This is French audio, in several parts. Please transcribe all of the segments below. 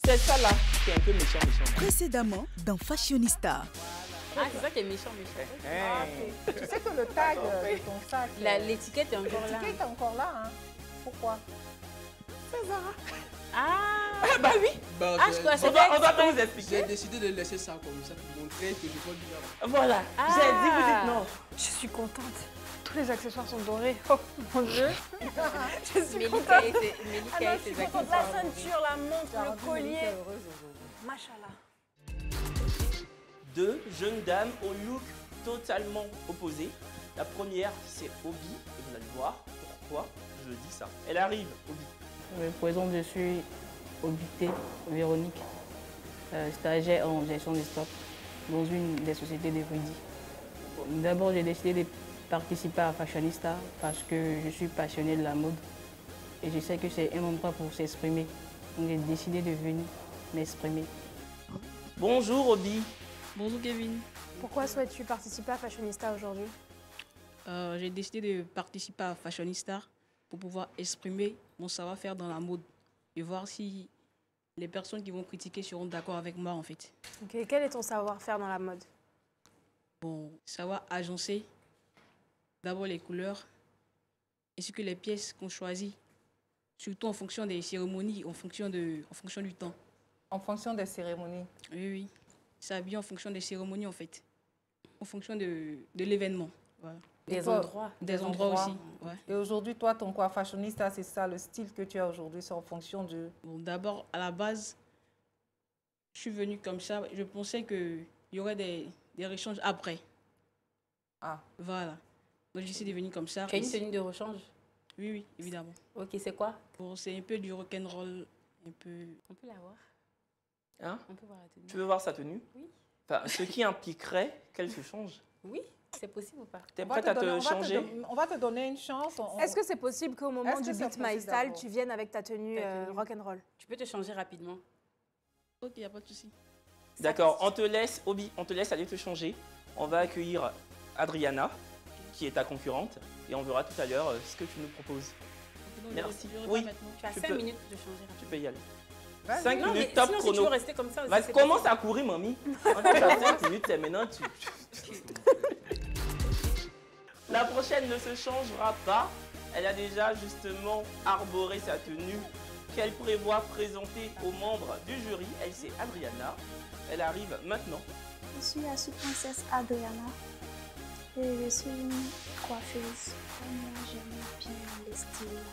C'est ça là qui est un peu méchant. Précédemment dans Fashionista. Ah, c'est ça qui est méchant. Ah, ok. Tu sais que le tag de ton sac... L'étiquette est encore là. L'étiquette est encore là, hein. Pourquoi? C'est Zara. Ah, bah oui. Bah, je crois que On va tout vous expliquer. j'ai décidé de laisser ça comme ça pour montrer que je peux bien. Voilà. J'ai dit, vous dites non. Je suis contente. Tous les accessoires sont dorés. Oh mon Dieu. Je suis Mélika contente. et Alors, ses je suis contente. La ceinture, la montre, le collier. Machallah. Deux jeunes dames au look totalement opposé. La première, c'est Obi, et vous allez voir pourquoi je dis ça. Elle arrive, Obi. Je me présente, je suis Obité Véronique, stagiaire en gestion des stocks dans une des sociétés de Rudy. D'abord, j'ai décidé de participer à Fashionista parce que je suis passionnée de la mode et je sais que c'est un endroit pour s'exprimer. Donc j'ai décidé de venir m'exprimer. Bonjour, Obi. Bonjour Kevin. Pourquoi souhaites-tu participer à Fashionista aujourd'hui? J'ai décidé de participer à Fashionista pour pouvoir exprimer mon savoir-faire dans la mode et voir si les personnes qui vont critiquer seront d'accord avec moi en fait. Ok, quel est ton savoir-faire dans la mode? Bon, savoir agencer d'abord les couleurs ainsi que les pièces qu'on choisit, surtout en fonction des cérémonies, en fonction du temps. En fonction des cérémonies. Oui. S'habiller en fonction des cérémonies en fait, en fonction de l'événement. Voilà. Des endroits. Des endroits aussi. Ouais. Et aujourd'hui, toi, ton quoi, Fashionista, c'est ça, le style que tu as aujourd'hui, c'est en fonction de... Bon, d'abord, à la base, je suis venue comme ça. Je pensais qu'il y aurait des échanges après. Ah. Voilà. Donc, je suis venue comme ça. Tu as une tenue de rechange? Oui, évidemment. Ok, c'est quoi? Bon, c'est un peu du rock'n'roll, un peu... On peut la voir? Hein? On peut voir la tenue. Tu veux voir sa tenue? Oui. Enfin, ce qui impliquerait qu'elle se change. Oui, c'est possible ou pas? T'es prête à te changer? On va te donner une chance. Est-ce que c'est possible qu'au moment Est-ce du que c'est Beat My possible Style, d'abord? tu viennes avec ta tenue rock'n'roll? Tu peux te changer rapidement. Ok, il n'y a pas de souci. D'accord, on te laisse, Obi, on te laisse aller te changer. On va accueillir Adriana, qui est ta concurrente, et on verra tout à l'heure ce que tu nous proposes. Donc, Merci. je Oui. Tu as Tu 5 peux- minutes de changer rapidement. Tu peux y aller. Vas-y. 5 Non, mais minutes top sinon, si tu chrono. veux rester comme ça aussi, Vas-y, c'est commence possible. à courir, mamie. On est à 5 minutes, c'est maintenant tu... La prochaine ne se changera pas. Elle a déjà justement arboré sa tenue qu'elle prévoit présenter aux membres du jury. Elle, c'est Adriana. Elle arrive maintenant. Je suis la sous-princesse Adriana et je suis une coiffeuse. Moi, j'aime bien les styles.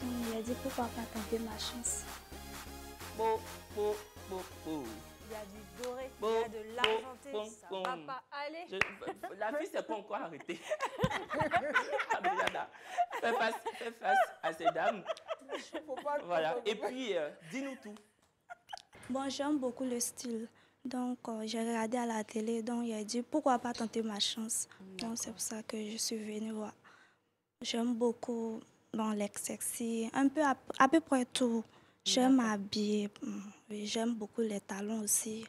Donc, il a dit pourquoi pas tenter ma chance. Bo. Il y a du doré, Bon, il y a de l'argenté, bon, ça bon. va pas aller. La fille s'est pas encore arrêtée. Adriana, fais face à ces dames. Voilà. Et puis, dis-nous tout. Bon, j'aime beaucoup le style. Donc, j'ai regardé à la télé, donc il a dit pourquoi pas tenter ma chance. Donc, c'est pour ça que je suis venue voir. J'aime beaucoup les sexy, un peu à peu près tout. J'aime m'habiller, oui, j'aime beaucoup les talons aussi.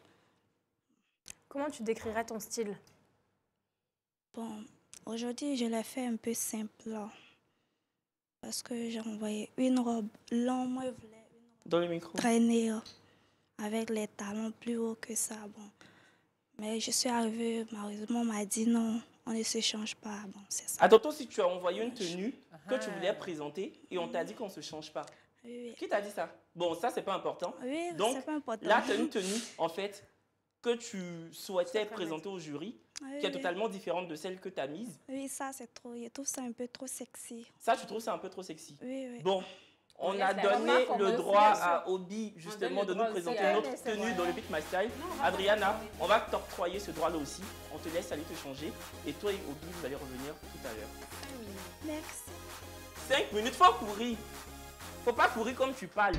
Comment tu décrirais ton style? Bon, aujourd'hui, je l'ai fait un peu simple, là. Parce que j'ai envoyé une robe longue, moi, je voulais une robe Dans le micro. traînée, avec les talons plus hauts que ça, bon. Mais je suis arrivée, malheureusement, on m'a dit non, on ne se change pas, bon, c'est ça. Attends, si tu as envoyé une tenue que tu voulais présenter et on t'a dit qu'on ne se change pas. Oui, Qui t'a dit ça? Bon, ça, c'est pas important. oui, Donc, c'est pas important. là, tu as une tenue, en fait, que tu souhaitais présenter au jury, Oui, qui est oui. totalement différente de celle que tu as mise. Oui, ça, c'est trop, je trouve ça un peu trop sexy. Ça, tu trouves ça un peu trop sexy. Oui, oui. Bon, on laisse a la donné remarque, on le laisse droit bien sûr. à Obi, justement, le de nous droit aussi présenter à- notre tenue dans le Beat My Style. Adriana, on va t'octroyer ce droit-là aussi. On te laisse aller te changer. Et toi et Obi, vous allez revenir tout à l'heure. Merci. 5 minutes, faut courir. Faut pas courir comme tu parles.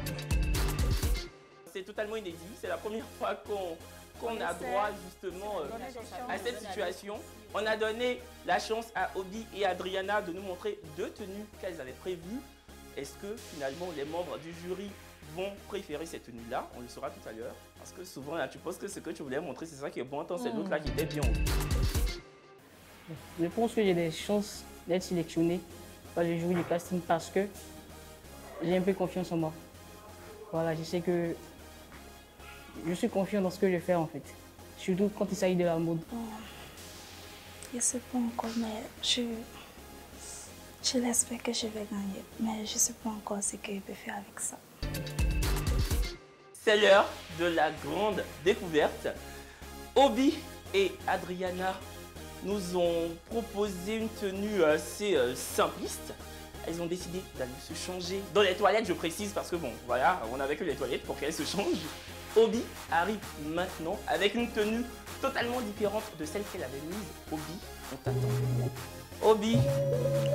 C'est totalement inédit. C'est la première fois qu'on a droit justement à cette situation. On a donné la chance à Obi et Adriana de nous montrer deux tenues qu'elles avaient prévues. Est-ce que finalement les membres du jury vont préférer cette tenue-là? On le saura tout à l'heure. Parce que souvent là, tu penses que ce que tu voulais montrer, c'est ça qui est bon. Tant c'est l'autre là qui était bien haut. Je pense que j'ai des chances d'être sélectionné par le jury du casting parce que j'ai un peu confiance en moi. Voilà, je sais que je suis confiant dans ce que je fais en fait. Surtout quand il s'agit de la mode. Bon, je ne sais pas encore, mais je l'espère que je vais gagner. Mais je ne sais pas encore ce que je peux faire avec ça. C'est l'heure de la grande découverte. Obi et Adriana nous ont proposé une tenue assez simpliste. Elles ont décidé d'aller se changer dans les toilettes, je précise, parce que bon, voilà, on n'avait que les toilettes pour qu'elles se changent. Obi arrive maintenant avec une tenue totalement différente de celle qu'elle avait mise. Obi, on t'attend. Obi,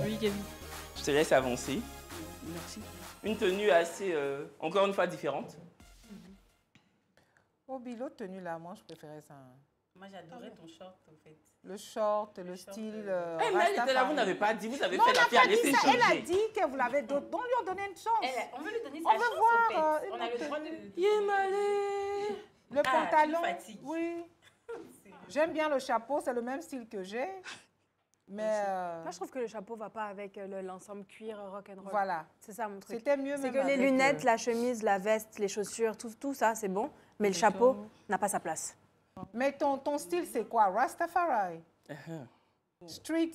Oui, Kevin. je te laisse avancer. Merci. Une tenue assez, encore une fois, différente. Obi, l'autre tenue là, moi je préférais ça. Moi, j'adorais ton short, en fait. Le short, le style. Eh, mais elle était là, vous n'avez pas dit, vous avez Non, fait on la n'a fille pas aller dit ça. Elle a s'échanger. dit que vous l'avez d'autres. Donc, lui a donné une chance. On veut lui donner On sa veut chance, voir, en fait. On a le droit de... Le Ah, pantalon. tu me fatigues. Oui. J'aime bien le chapeau, c'est le même style que j'ai. Mais Moi, je trouve que le chapeau va pas avec l'ensemble cuir rock'n'roll. voilà. C'est ça mon truc. C'était mieux C'est même que les avec, lunettes, la chemise, la veste, les chaussures, tout ça, c'est bon. Mais le chapeau n'a pas sa place. Mais ton style, c'est quoi? Rastafari? Street?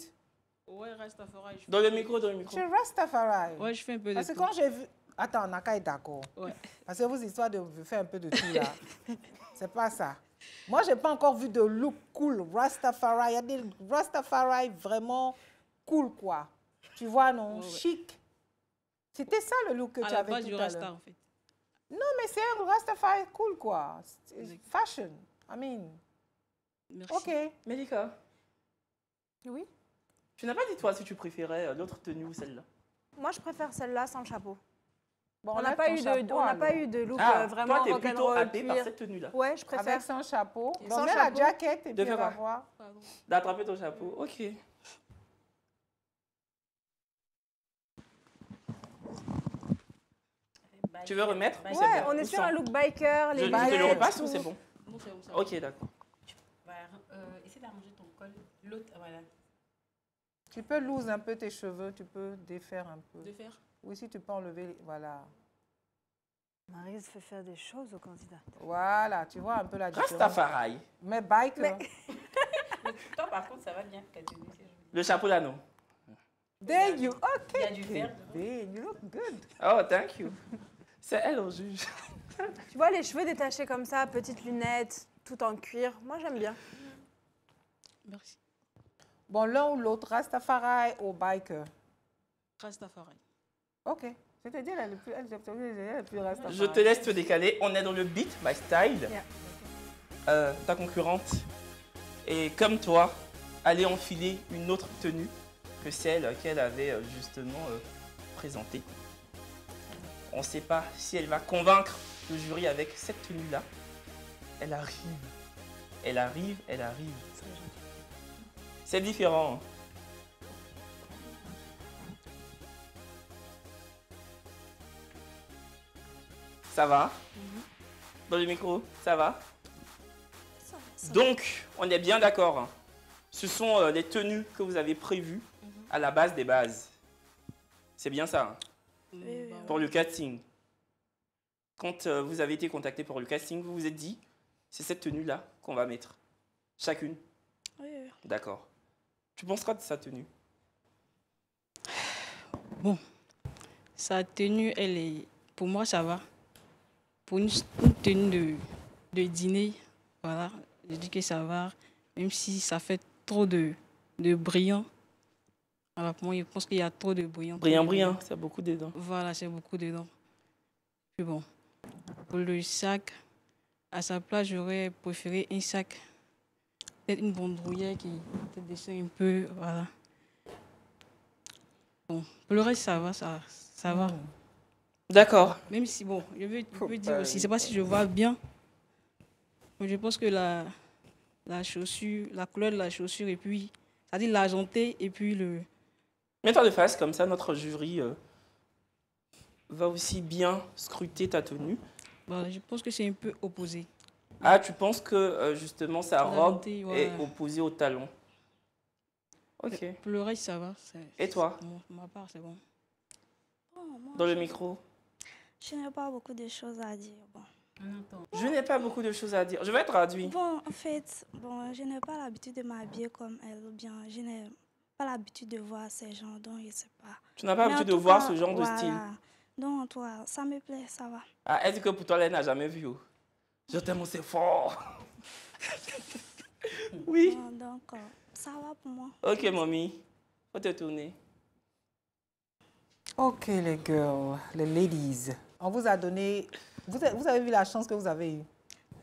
Ouais, Rastafari. Dans le micro, dans le micro. Je suis Rastafari. Ouais, je fais un peu de Parce que tout. quand j'ai vu... Attends, Naka est d'accord. Ouais. Parce que vos histoires de faire un peu de tout là, c'est pas ça. Moi, j'ai pas encore vu de look cool. Rastafari, il y a des Rastafari vraiment cool, quoi. Tu vois, non? Ouais, ouais. Chic. C'était ça le look que À tu la avais base tout du à Rasta, l'heure. en fait. Non, mais c'est un Rastafari cool, quoi. C'est fashion. I mean, Merci. OK. Melika, Oui. tu n'as pas dit toi si tu préférais l'autre tenue ou celle-là? Moi, je préfère celle-là sans le chapeau. Bon, On n'a enlève pas, ton chapeau, on n'a pas alors. eu de look Ah, vraiment toi, t'es plutôt rock'n'roll happée par cuir. cette tenue-là. Ouais, je préfère. Avec sans chapeau. Et Donc, sans mets la chapeau. jaquette et De puis faire on va quoi? voir. Pardon. D'attraper ton chapeau, ok. Tu veux remettre ou c'est Ouais, bon? on est Ou sur sans? un look biker. Je Les te le lunettes, repasse ou tout. c'est bon? Non, c'est bon, ça. Ok, d'accord. Essaie d'arranger ton col. L'autre, voilà. Tu peux loose un peu tes cheveux, tu peux défaire un peu. De faire. Oui, si tu peux enlever, voilà. Maryse fait faire des choses aux candidats. Voilà, tu vois un peu la différence. Rastafari. Mais bike, Mais- Toi, par contre, ça va bien. Ta tenue, c'est joli. Le chapeau là, non? there you, Il y a OK. du vert. Then you look good. Oh, thank you. C'est elle, on juge. Tu vois les cheveux détachés comme ça, petites lunettes, tout en cuir. Moi, j'aime bien. Merci. Bon, l'un ou l'autre, Rastafari ou biker. Rastafari. OK. C'est-à-dire, elle est plus Rastafari. Je te laisse te décaler. On est dans le Beat My Style. Ta concurrente. Et comme toi, aller enfiler une autre tenue que celle qu'elle avait justement présentée. On ne sait pas si elle va convaincre le jury avec cette tenue-là. Elle arrive. Elle arrive, elle arrive. C'est différent. Ça va? Dans le micro, ça va? Donc, on est bien d'accord. Ce sont les tenues que vous avez prévues à la base des bases. C'est bien ça, hein, Oui, oui, pour le casting. Quand vous avez été contacté pour le casting, vous vous êtes dit, c'est cette tenue-là qu'on va mettre. Chacune. oui, oui. D'accord. Tu penses quoi de sa tenue? Sa tenue, elle est... Pour moi, ça va. Pour une tenue de dîner, voilà, je dis que ça va. Même si ça fait trop de brillant. Voilà, pour moi, je pense qu'il y a trop de brillant. Brillant, brillant, c'est beaucoup dedans. Voilà, c'est beaucoup dedans. Puis bon, pour le sac, à sa place, j'aurais préféré un sac. Peut-être une bandoulière qui peut-être dessine un peu, voilà. Bon, pour le reste, ça va, ça va. D'accord. Même si, bon, je veux dire aussi, c'est pas si je vois bien. Mais je pense que la chaussure, la couleur de la chaussure, et puis, c'est-à-dire l'argenté, et puis le... Mets-toi de face, comme ça notre jury va aussi bien scruter ta tenue. Voilà, je pense que c'est un peu opposé. Ah, tu penses que justement sa robe L'argenté, est voilà. opposée au talon? Ok. Pour le reste, ça va. Et toi? Pour ma part, c'est bon. Bon, moi, Dans le micro? je n'ai pas beaucoup de choses à dire. Bon. On entend. Je n'ai pas beaucoup de choses à dire. Je vais traduire. Bon, en fait, bon, je n'ai pas l'habitude de m'habiller comme elle, ou bien je n'ai pas l'habitude de voir ces gens, donc je ne sais pas. Tu n'as pas Mais en l'habitude de tout voir cas, ce genre de voilà. style. Donc, toi, ça me plaît, ça va. Ah, elle dit que pour toi, elle n'a jamais vu. Oh. Je t'aime, c'est fort. Oui. Bon, donc, ça va pour moi. Ok, mamie. Faut te tourner. Ok, les girls, les ladies. On vous a donné... Vous avez vu la chance que vous avez eue.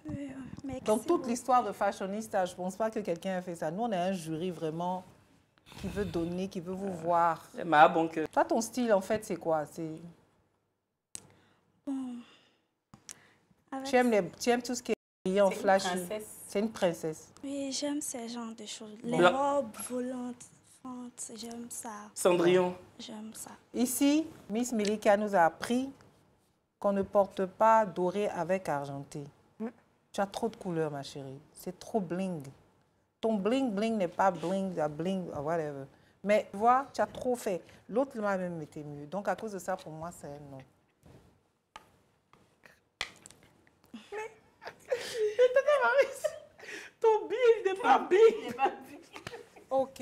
Oui, merci Dans toute beaucoup. l'histoire de Fashionista, je ne pense pas que quelqu'un ait fait ça. Nous, on est un jury vraiment qui veut donner, qui veut vous voir. C'est ma bon cœur. Toi, ton style, en fait, c'est quoi? Bon. Avec- Tu aimes tout ce qui est brillant, flash. princesse. C'est une princesse. Oui, j'aime ces genres de choses. Les Bla- robes volantes, fentes, j'aime ça. Cendrillon. J'aime ça. Ici, Miss Milika nous a appris qu'on ne porte pas doré avec argenté. Tu as trop de couleurs, ma chérie. C'est trop bling. Ton bling n'est pas bling, whatever. Mais tu vois, tu as trop fait. L'autre m'a même été mieux. Donc, à cause de ça, pour moi, c'est un non. Ton bing n'est pas bing. OK.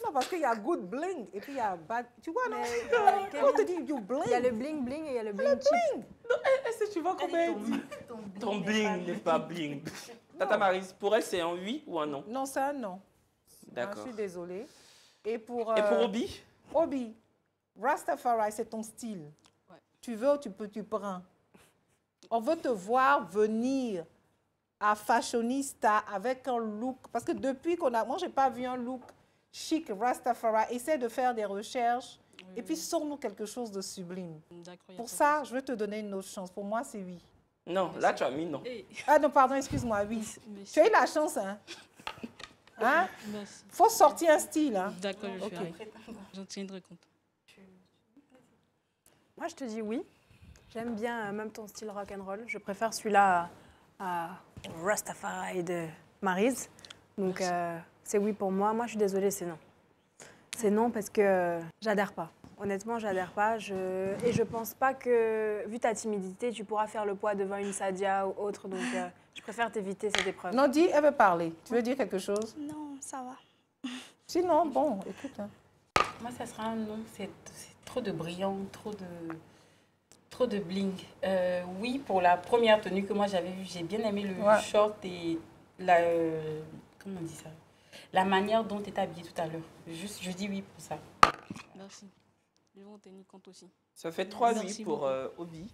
Non, parce qu'il y a good bling et puis il y a bad. Tu vois, non? Kevin, Quand on te dit you bling, il y a le bling bling et il y a le bling cheap. Est-ce que tu vois comment elle dit? Ton bling n'est pas bling. Tata Maryse, pour elle, c'est un oui ou un non? non, c'est un non. Je D'accord. suis désolée. Et pour, Et pour Obi? Obi, Rastafari, c'est ton style. Ouais. Tu veux, tu prends. On veut te voir venir à Fashionista avec un look. Parce que depuis qu'on a... Moi, je n'ai pas vu un look chic Rastafari. Essaie de faire des recherches et puis sors-nous quelque chose de sublime. D'accord. y a Pour pas de ça, je vais te donner une autre chance. Pour moi, c'est oui. Non, là, tu as mis non. souci. Hey, Ah non, pardon, excuse-moi, oui. merci. Tu as eu la chance, hein? Hein? Merci. Faut sortir un style, hein? D'accord, je Ok. ferai. J'en tiendrai compte. Moi, je te dis oui. J'aime bien même ton style rock and roll. Je préfère celui-là à Rastafari de Maryse. Donc, c'est oui pour moi. Moi, je suis désolée, c'est non. C'est non parce que j'adhère pas. Honnêtement, j'adhère pas. Et je pense pas que, vu ta timidité, tu pourras faire le poids devant une Sadia ou autre. Donc, je préfère t'éviter cette épreuve. Non, dis, elle veut parler. Tu veux dire quelque chose? Non, ça va. Sinon, bon, écoute. Hein. Moi, ça sera un non. C'est trop de brillant, trop de bling. Oui, pour la première tenue que moi j'avais vue, j'ai bien aimé le Ouais. short et la... comment on dit ça? La manière dont tu étais habillée tout à l'heure. Juste, je dis oui pour ça. Merci. Je vais en tenir compte aussi. Ça fait 3 Merci oui pour beaucoup. Obi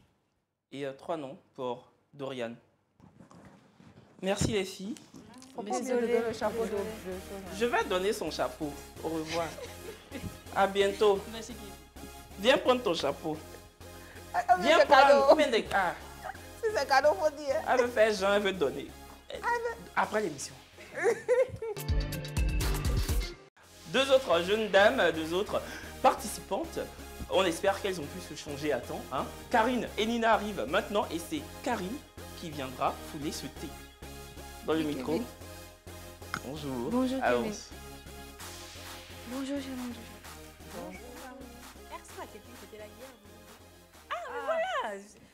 et 3 non pour Dorian. Merci les filles. Faut pas Mais oublier de désolée, donner le chapeau de... Je vais donner son chapeau. Au revoir. À bientôt. Merci, Kevin. Viens prendre ton chapeau. Ah, Viens c'est prendre. cadeau. Combien de... Ah, Si c'est cadeau, faut dire. elle veut faire Jean, elle veut donner. Après l'émission. Deux autres jeunes dames, deux autres participantes. On espère qu'elles ont pu se changer à temps. Hein. Karine et Nina arrivent maintenant et c'est Karine qui viendra fouler ce thé. Dans le micro. Kevin. Bonjour. Bonjour, Alors, Kevin. Bonjour, Jérôme.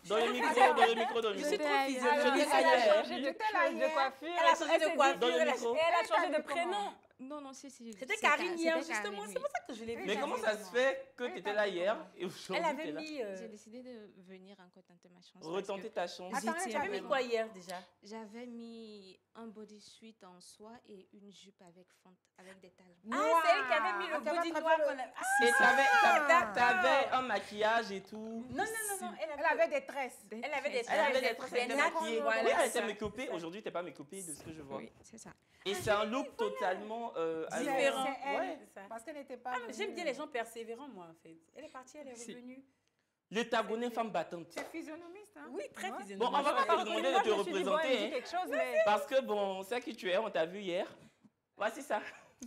dans le micro, dans le micro. J'étais ailleurs. Elle a changé de coiffure. Elle a changé de coiffure, Dans le micro. Et elle a changé de prénom. Non, non, si. C'était Karine hier, c'était justement. Karine, C'est pour ça que je l'ai vue. Mais comment ça se fait que tu étais là hier et aujourd'hui Elle tu avait es là? mis... J'ai décidé de venir encore tenter ma chance. parce Retenter que ta chance. j'étais Attends, Tu avais mis vraiment- quoi hier déjà? J'avais mis un bodysuit en soie et une jupe avec fente, avec des talons. Ah, c'est elle qui avait mis le body noir qu'on a... Ah, Et t'avais un maquillage et tout. non, Elle avait des tresses. Elle avait des Elle avait des tresses, elle était nattes, maquillée. voilà, Oui, elle ça. était make-upée. Aujourd'hui, t'es pas make-upée de ce que je vois. Oui, c'est ça. Et c'est un look totalement Différent. C'est elle. Ouais. C'est ça. Parce qu'elle n'était pas... Ah, mais j'aime bien les gens persévérants, moi, en fait. Elle est partie, elle est revenue. Le Tagonais femme battante. C'est physionomiste, hein? Oui, très Ouais. physionomique. Bon, on va pas te demander de te représenter, hein, quelque chose, mais... parce que bon, c'est qui tu es, on t'a vu hier. Voici ça.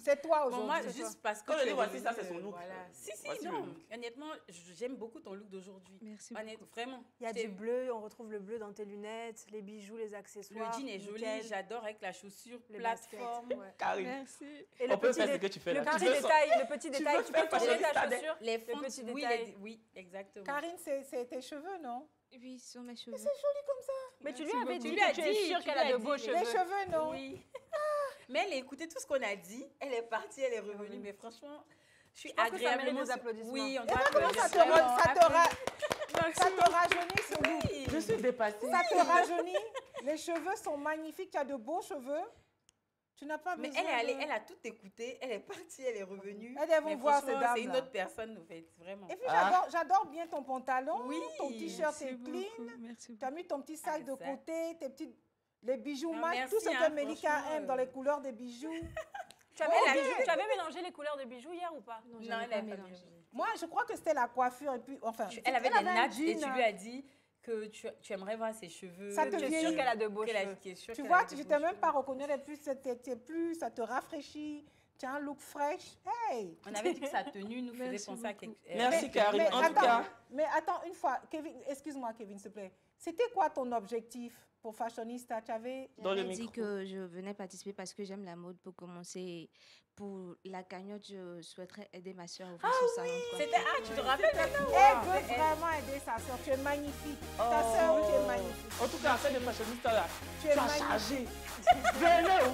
C'est toi Bon, aujourd'hui. moi, c'est toi. juste parce que Quand je tu dis es voici revenue, ça, c'est son look. Voilà. Si, Voici le non. look. Honnêtement, j'aime beaucoup ton look d'aujourd'hui. Merci. Honnêtement, vraiment. Il y a C'est- du bleu, on retrouve le bleu dans tes lunettes, les bijoux, les Le accessoires. jean est joli, nickel. j'adore avec la chaussure, Les plateforme. baskets, ouais. Karine, Merci. Et on peut faire ce que tu fais là. Le Tu petit veux détail, le petit tu détail, veux tu faire peux changer ta fashionista chaussure. Les Le fonds, petit oui, détail. oui, exactement. Karine, c'est tes cheveux, non? Oui, sur mes cheveux. C'est joli comme ça. Mais tu lui Merci avais beaucoup. dit Tu lui as que tu es dit, sûre tu qu'elle lui a as de dit beaux les cheveux. Les cheveux, non? Oui. Mais elle a écouté tout ce qu'on a dit. Elle est partie, elle est revenue. Mais franchement, je suis pense que ça mérite agréablement... des applaudissements. Oui, on Et doit là, comment applaudir. ça te, Vraiment, ça te applaudis. rajeunit ce look? Oui. Je suis dépassée. Ça te rajeunit. Les cheveux sont magnifiques. Tu as de beaux cheveux. Tu n'as pas Mais besoin elle est allée, de... elle a tout écouté, elle est partie, elle est revenue. Elles vont Mais voir ces franchement, dames. c'est une autre personne, en fait, vraiment. Et puis Ah. j'adore bien ton pantalon, Oui, ton t-shirt Merci est beaucoup, clean. merci Tu as mis ton petit sac de ça. côté, tes petits, les bijoux Non, mat, merci, tout ce que hein, Melika franchement, aime dans les couleurs des bijoux. Tu avais mélangé les couleurs de bijoux hier ou pas? Non, Non, j'avais elle pas a mélangé. mélangé. Moi, je crois que c'était la coiffure et puis, enfin... Elle avait des un nattes et jean, tu lui as dit que tu aimerais voir ses cheveux. Ça te que vieillit. sûre qu'elle a de beaux cheveux. Tu vois, je t'ai même pas reconnu, ça te rafraîchit. Tu as un look fraîche. Hey! On avait dit que sa tenue nous faisait Merci penser à beaucoup. quelque Merci, Karine. En tout attends, cas, mais attends, une fois, Kevin, excuse-moi, Kevin, s'il te plaît. C'était quoi ton objectif pour Fashionista? Tu avais... Dans le J'avais dit micro. que je venais participer parce que j'aime la mode pour commencer. Pour la cagnotte, je souhaiterais aider ma soeur à ouvrir son salon de coiffure. C'était, tu te rappelles maintenant? Elle veut vraiment aider sa soeur. Tu es magnifique. Ta soeur, tu es magnifique. En tout cas, celle de fashionista là, Tu tu es as magnifique. chargé. Venez,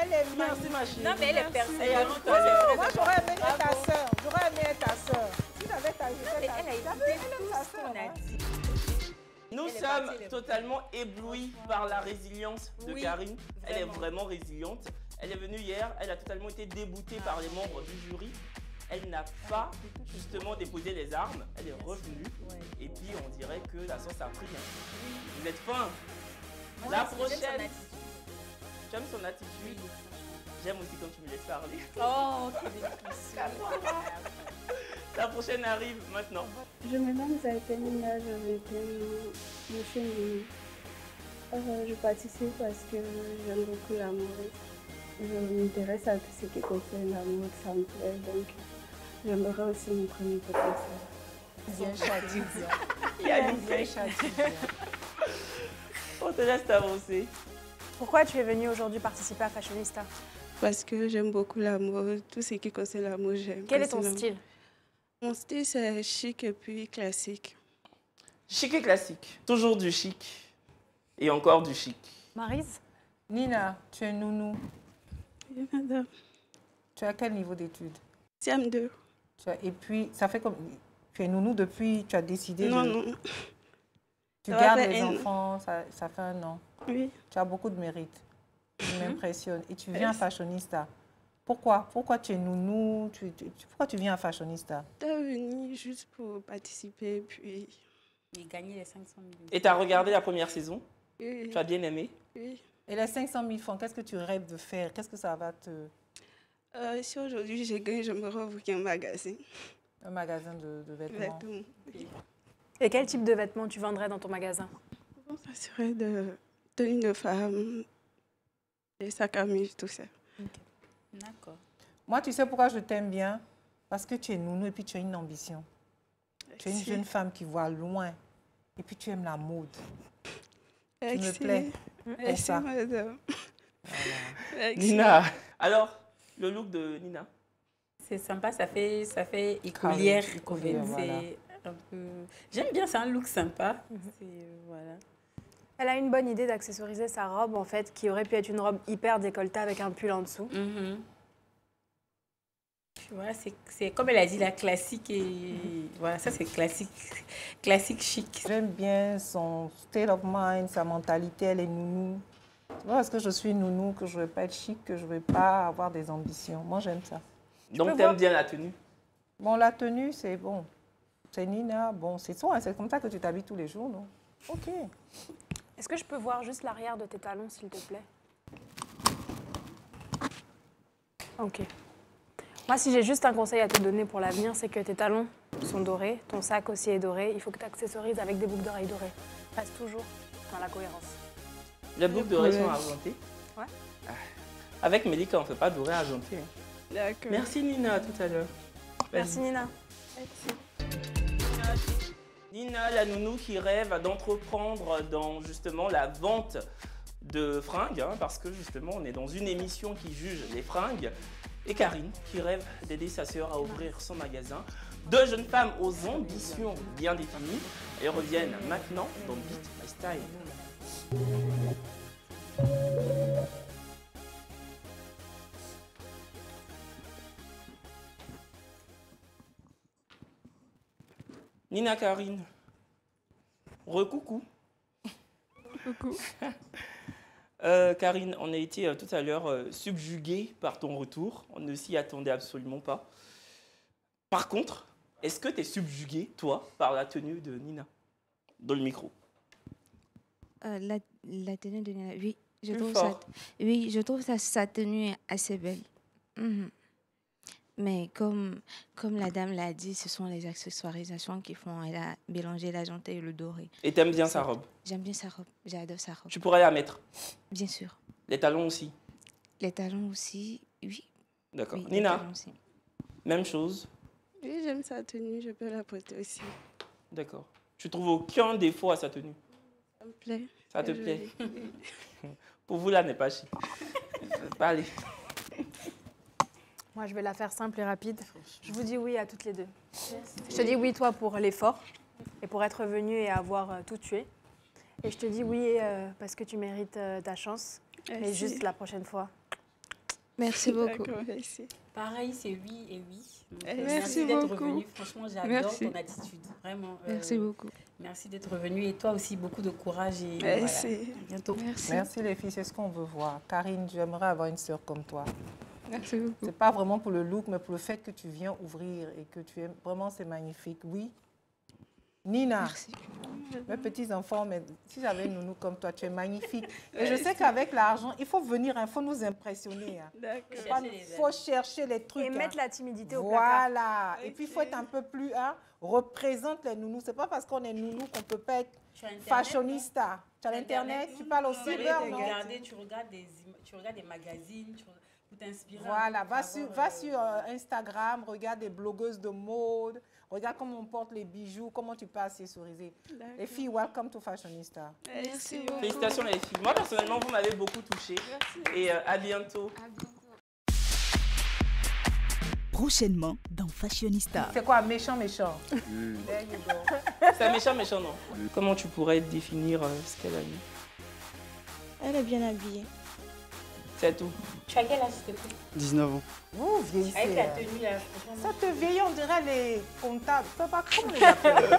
Elle est merci magnifique. ma chérie. Non, mais elle est personne. Et à tout à l'heure. Moi, j'aurais aimé être ta soeur. J'aurais aimé être ta soeur. Si j'avais ta soeur. Elle a écouté tout ce qu'on a dit. Nous Elle est sommes partie, elle est totalement éblouis par la résilience de Oui, Karine. Elle est vraiment. vraiment résiliente. Elle est venue hier, elle a totalement été déboutée par les membres du jury. Elle n'a pas justement déposé les armes, elle est revenue. Et puis on dirait que la sauce a pris. Hein. Vous êtes fin. La prochaine. Tu aimes son attitude. J'aime aussi quand tu me laisses parler. Oh, Kevin. La prochaine arrive maintenant. Je m'appelle Zaitenina, je suis Nini. Je participe parce que j'aime beaucoup la mode. Je m'intéresse à tout ce qui concerne la mode, ça me plaît. Donc, j'aimerais aussi montrer mon potentiel. Bien châtié. Il y a Bien châtié. On te laisse t'avancer. Pourquoi tu es venue aujourd'hui participer à Fashionista? Parce que j'aime beaucoup la mode, tout ce qui concerne la mode, j'aime. Quel est ton personnellement. style? Mon style, c'est chic et puis classique. Chic et classique. Toujours du chic. Et encore du chic. Maryse? Nina, tu es nounou. Oui, madame. Tu as quel niveau d'études? CM2. Et puis, ça fait comme... Tu es nounou depuis, tu as décidé Non, de... non. Tu Ça va gardes faire les un an. enfants, ça fait un an. Oui. Tu as beaucoup de mérite. Tu m'impressionnes. Et tu viens à Fashionista. Pourquoi? Pourquoi tu es nounou? Pourquoi tu viens à Fashionista? Je suis venue juste pour participer, puis... Il gagnait les 500 000. Et tu as regardé la première saison? Oui. Tu as bien aimé? Oui. Et les 500 000 francs, qu'est-ce que tu rêves de faire? Qu'est-ce que ça va te... Si aujourd'hui j'ai gagné, je me ouvrir un magasin. Un magasin de vêtements. Exactement. Et quel type de vêtements tu vendrais dans ton magasin? Bon, ça serait de tenues de femmes, des sacs à main, tout ça. D'accord. Moi, tu sais pourquoi je t'aime bien? Parce que tu es nounou et puis tu as une ambition. Tu es une jeune femme qui voit loin. Et puis tu aimes la mode. Tu me plais. Merci, ça. madame. Merci. Nina. Alors, le look de Nina? C'est sympa, ça fait écolière. Écolière, voilà. C'est un peu... J'aime bien, c'est un look sympa. Voilà. Elle a une bonne idée d'accessoriser sa robe, en fait, qui aurait pu être une robe hyper décolletée avec un pull en dessous. Tu vois, c'est comme elle a dit, la classique et... Voilà, ça c'est classique chic. J'aime bien son state of mind, sa mentalité, elle est nounou. Tu vois, parce que je suis nounou, que je ne veux pas être chic, que je ne veux pas avoir des ambitions. Moi, j'aime ça. Donc, tu aimes bien la tenue? Bon, la tenue, c'est bon. C'est Nina. Bon, c'est toi, c'est comme ça que tu t'habilles tous les jours, non? OK. Est-ce que je peux voir juste l'arrière de tes talons, s'il te plaît? OK. Moi, si j'ai juste un conseil à te donner pour l'avenir, c'est que tes talons sont dorés, ton sac aussi est doré. Il faut que tu accessorises avec des boucles d'oreilles dorées. Reste toujours dans la cohérence. Les boucles d'oreilles sont argentées? Ouais. Avec Melika, on ne fait pas doré argenté. D'accord. Merci Nina, à tout à l'heure. Merci Nina. Nina, la nounou qui rêve d'entreprendre dans justement la vente de fringues, hein, parce que justement on est dans une émission qui juge les fringues. Et Karine qui rêve d'aider sa sœur à ouvrir son magasin. Deux jeunes femmes aux ambitions bien définies. Elles reviennent maintenant dans Beat My Style. Nina, Karine. Recoucou. Coucou. Karine, on a été tout à l'heure subjugués par ton retour. On ne s'y attendait absolument pas. Par contre, est-ce que tu es subjuguée, toi, par la tenue de Nina? Dans le micro. La tenue de Nina, oui. Je Plus trouve fort. je trouve sa tenue assez belle. Mhm. Mais comme la dame l'a dit, ce sont les accessoirisations qui font. Elle a mélangé l'argenté et le doré. Et t'aimes bien sa robe? J'aime bien sa robe. J'adore sa robe. Tu pourrais la mettre? Bien sûr. Les talons aussi? Les talons aussi, oui. D'accord. Oui, les Nina, talons aussi. même chose? Oui, j'aime sa tenue, je peux la porter aussi. D'accord. Tu trouves aucun défaut à sa tenue? Ça me plaît. Ça te C'est plaît? joli. Pour vous, là, n'est pas chic. Allez. Moi, je vais la faire simple et rapide. Je vous dis oui à toutes les deux. Je te dis oui, toi, pour l'effort et pour être venu et avoir tout tué. Et je te dis oui parce que tu mérites ta chance. Mais Merci. juste la prochaine fois. Merci beaucoup. D'accord, merci. Pareil, c'est oui et oui. Donc, Merci d'être beaucoup. revenu. Franchement, j'adore Merci. ton attitude. Vraiment. Merci beaucoup. Merci d'être revenu. Et toi aussi, beaucoup de courage. Et Merci. voilà. À bientôt. Merci. Merci les filles, c'est ce qu'on veut voir. Karine, j'aimerais avoir une sœur comme toi. Merci beaucoup. C'est pas vraiment pour le look, mais pour le fait que tu viens ouvrir et que tu aimes. Vraiment, c'est magnifique. Oui. Nina, Merci. mes petits-enfants, mais si j'avais une nounou comme toi, tu es magnifique. Et je sais qu'avec l'argent, il faut venir, il faut nous impressionner. D'accord. Il faut chercher les trucs. Et mettre la timidité au placard. Voilà. Et puis, il faut être un peu plus... représente les nounous. C'est pas parce qu'on est nounou qu'on peut pas être fashionista. Tu as l'Internet, tu parles aussi Tu beurre, non? tu regardes des magazines pour t'inspirer. Voilà, va sur Instagram, regarde des blogueuses de mode, regarde comment on porte les bijoux, comment tu peux accessoriser. Les filles, welcome to Fashionista. Merci beaucoup. Félicitations les filles. Moi, personnellement, vous m'avez beaucoup touchée. Et à bientôt. Prochainement dans Fashionista. C'est quoi, méchant? There you go. C'est un méchant, non? Comment tu pourrais définir ce qu'elle a mis? Elle est bien habillée. C'est tout. Tu as quel âge, s'il te plaît? 19 ans. Vous vieillissez. Avec la tenue, là, franchement. Ça te vieillit, on dirait les comptables. Je sais pas comment les appeler.